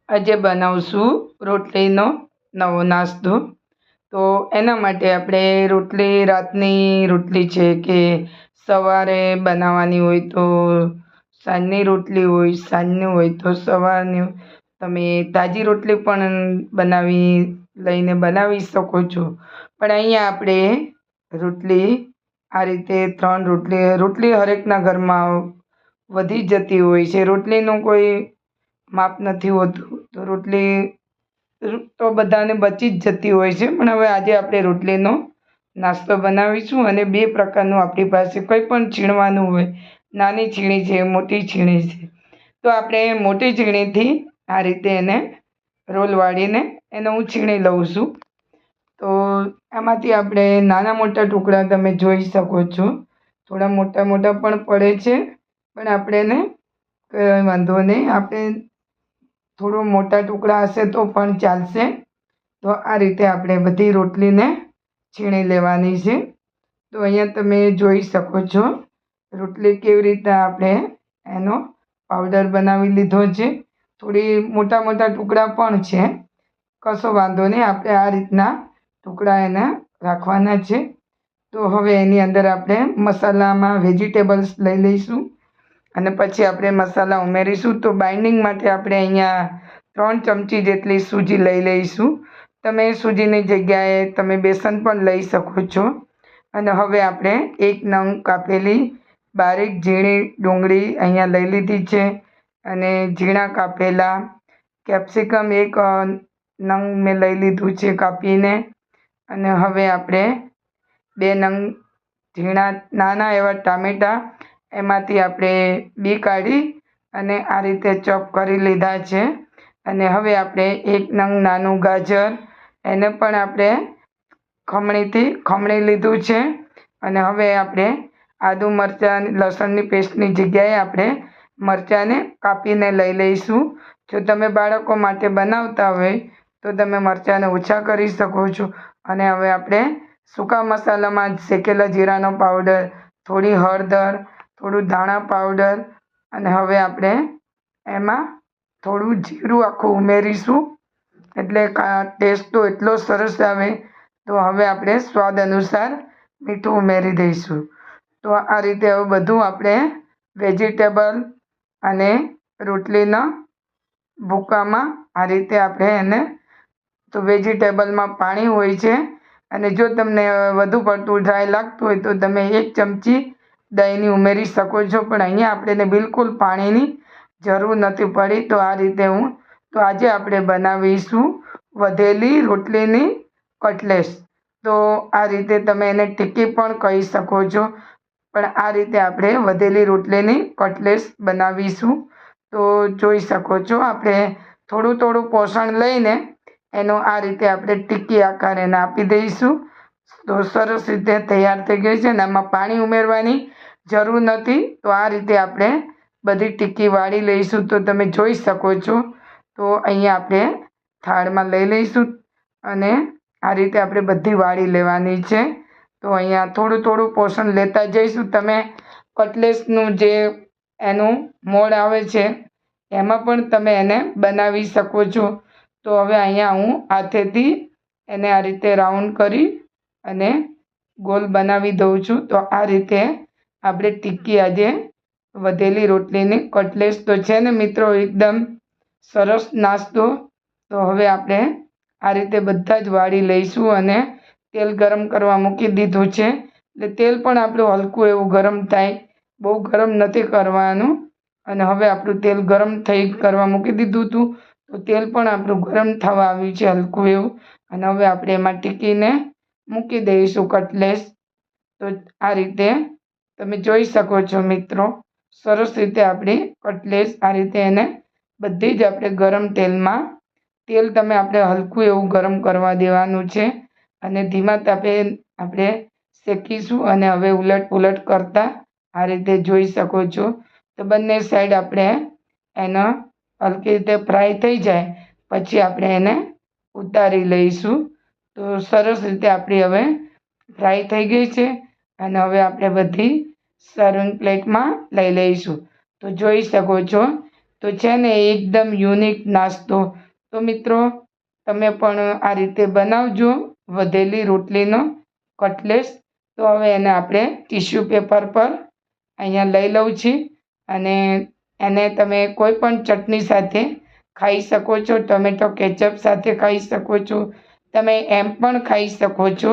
આજે બનાવશું રોટલીનો નવો નાસ્તો. તો એના માટે આપણે રાતની રોટલી છે કે સવારે બનાવવાની હોય તો સાંજની રોટલી હોય, સાંજની હોય તો સવારની, તમે તાજી રોટલી પણ બનાવી શકો છો. પણ અહીંયા આપણે રોટલી આ રીતે 3 રોટલી હરેકના ઘરમાં વધી જતી હોય છે. રોટલીનું કોઈ માપ નથી હોતું, તો રોટલી તો બધાને બચી જ જતી હોય છે. પણ હવે આજે આપણે રોટલીનો નાસ્તો બનાવીશું અને 2 પ્રકારનું આપણી પાસે કંઈ પણ છીણવાનું હોય, નાની છીણી છે, મોટી છીણી છે, તો આપણે મોટી છીણીથી આ રીતે એને રોલ વાળીને એને હું છીણી લઉં છું. તો આમાંથી આપણે નાના મોટા ટુકડા તમે જોઈ શકો છો, થોડા મોટા મોટા પણ પડે છે, પણ આપણે એને કંઈ વાંધો નહીં, આપણે થોડું મોટા ટુકડા હશે તો પણ ચાલશે. તો આ રીતે આપણે બધી રોટલીને છીણી લેવાની છે. તો અહીંયા તમે જોઈ શકો છો રોટલી કેવી રીતે આપણે એનો પાવડર બનાવી લીધો છે. થોડી મોટા મોટા ટુકડા પણ છે, કશો વાંધો નહીં, આપણે આ રીતના ટુકડા એને રાખવાના છે. તો હવે એની અંદર આપણે મસાલામાં વેજીટેબલ્સ લઈ લઈશું અને પછી આપણે મસાલા ઉમેરીશું. તો બાઇન્ડિંગ માટે આપણે અહીંયા 3 ચમચી જેટલી સૂજી લઈ લઈશું. તમે સૂજીની જગ્યાએ તમે બેસન પણ લઈ શકો છો. અને હવે આપણે 1 નંગ કાપેલી બારીક ઝીણી ડુંગળી અહીંયા લઈ લીધી છે અને ઝીણા કાપેલા કેપ્સિકમ 1 નંગ મેં લઈ લીધું છે કાપીને. અને હવે આપણે 2 નંગ ઝીણા નાના એવા ટામેટાં, એમાંથી આપણે બી કાઢી અને આ રીતે ચોપ કરી લીધા છે. અને હવે આપણે 1 નંગ નાનું ગાજર, એને પણ આપણે ખમણીથી ખમણી લીધું છે. અને હવે આપણે આદુ મરચાં લસણની પેસ્ટની જગ્યાએ આપણે મરચાંને કાપીને લઈ લઈશું. જો તમે બાળકો માટે બનાવતા હોય તો તમે મરચાંને ઓછા કરી શકો છો. અને હવે આપણે સૂકા મસાલામાં શેકેલા જીરાનો પાવડર, થોડી હળદર, થોડું ધાણા પાવડર અને હવે આપણે એમાં થોડું જીરું આખું ઉમેરીશું, એટલે ટેસ્ટ તો એટલો સરસ આવે. તો હવે આપણે સ્વાદ અનુસાર મીઠું ઉમેરી દઈશું. તો આ રીતે હવે બધું આપણે વેજીટેબલ અને રોટલીના ભૂકામાં આ રીતે આપણે એને, તો વેજીટેબલમાં પાણી હોય છે અને જો તમને વધુ પડતું ડ્રાય લાગતું હોય તો તમે 1 ચમચી દહીંની ઉમેરી શકો છો. પણ અહીંયા આપણે બિલકુલ પાણીની જરૂર નથી પડી. તો આ રીતે તો આજે આપણે બનાવીશું વધેલી રોટલીની કટલેસ. તો આ રીતે તમે એને ટિક્કી પણ કહી શકો છો, પણ આ રીતે આપણે વધેલી રોટલીની કટલેસ બનાવીશું. તો જોઈ શકો છો આપણે થોડું થોડું પોષણ લઈને એનો આ રીતે આપણે ટિક્કી આકાર એને આપી દઈશું. તો સરસ રીતે તૈયાર થઈ ગઈ છે અને આમાં પાણી ઉમેરવાની જરૂર નથી. તો આ રીતે આપણે બધી ટિક્કી વાળી લઈશું. તો તમે જોઈ શકો છો. તો અહીંયા આપણે થાળમાં લઈ લઈશું અને આ રીતે આપણે બધી વાળી લેવાની છે. તો અહીંયા થોડું થોડું પોષણ લેતા જઈશું. તમે કટલેસનું જે એનું મોડ આવે છે એમાં પણ તમે એને બનાવી શકો છો. તો હવે અહીંયા હું હાથેથી એને આ રીતે રાઉન્ડ કરી અને ગોલ બનાવી દઉં છું. તો આ રીતે આપણે ટિક્કી આજે વધેલી રોટલીની કટલેસ તો છે ને મિત્રો, એકદમ સરસ નાસ્તો. તો હવે આપણે આ રીતે બધા જ વાળી લઈશું અને તેલ ગરમ કરવા મૂકી દીધું છે. એટલે તેલ પણ આપણું હલકું એવું ગરમ થાય, બહુ ગરમ નથી કરવાનું. અને હવે આપણું તેલ ગરમ કરવા મૂકી દીધું હતું. તો તેલ પણ આપણું ગરમ થવા આવ્યું છે હલકું એવું. અને હવે આપણે એમાં ટિક્કીને મૂકી દઈશું કટલેસ. તો આ રીતે તમે જોઈ શકો છો મિત્રો, સરસ રીતે આપણી કટલેસ આ રીતે એને બધી જ આપણે ગરમ તેલ તમે આપણે હલકું એવું ગરમ કરવા દેવાનું છે અને ધીમા તાપે આપણે શેકીશું. અને હવે ઉલટ પુલટ કરતા આ રીતે જોઈ શકો છો. તો બંને સાઈડ આપણે એનો હલકી રીતે ફ્રાય થઈ જાય પછી આપણે એને ઉતારી લઈશું. તો સરસ રીતે આપણી હવે ફ્રાય થઈ ગઈ છે અને હવે આપણે બધી સર્વિંગ પ્લેટમાં લઈ લઈશું. તો જોઈ શકો છો. તો તો છે ને એકદમ યુનિક નાસ્તો. તો મિત્રો તમે પણ આ રીતે બનાવજો વધેલી રોટલીનો કટલેસ. તો હવે એને આપણે ટીશ્યુ પેપર પર અહીંયા લઈ લઉં છું અને એને તમે કોઈ પણ ચટણી સાથે ખાઈ શકો છો. ટમેટો કેચઅપ સાથે ખાઈ શકો છો, તમે એમ પણ ખાઈ શકો છો.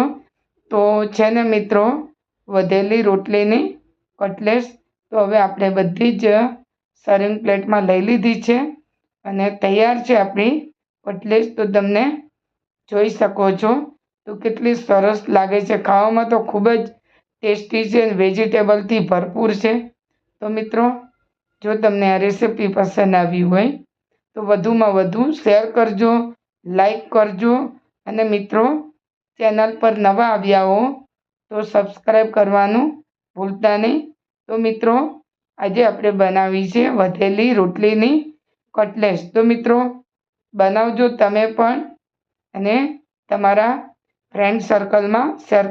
તો છે ને મિત્રો વધેલી રોટલીની કટલેસ તો હવે આપણે બધી જ સર્વિંગ પ્લેટમાં લઈ લીધી છે અને તૈયાર છે આપણી કટલેસ. તો તમને જોઈ શકો છો તો કેટલી સરસ લાગે છે, ખાવામાં તો ખૂબ જ ટેસ્ટી છે, વેજીટેબલથી ભરપૂર છે. તો મિત્રો જો તમને આ રેસીપી પસંદ આવી હોય તો વધુમાં વધુ શેર કરજો, લાઈક કરજો અને મિત્રો ચેનલ પર નવા આવ્યા હો તો સબસ્ક્રાઈબ કરવાનું ભૂલતા નહીં. તો મિત્રો આજે આપણે બનાવી છે વધેલી રોટલીની કટલેસ. તો મિત્રો બનાવજો તમે પણ અને તમારા ફ્રેન્ડ સર્કલમાં શેર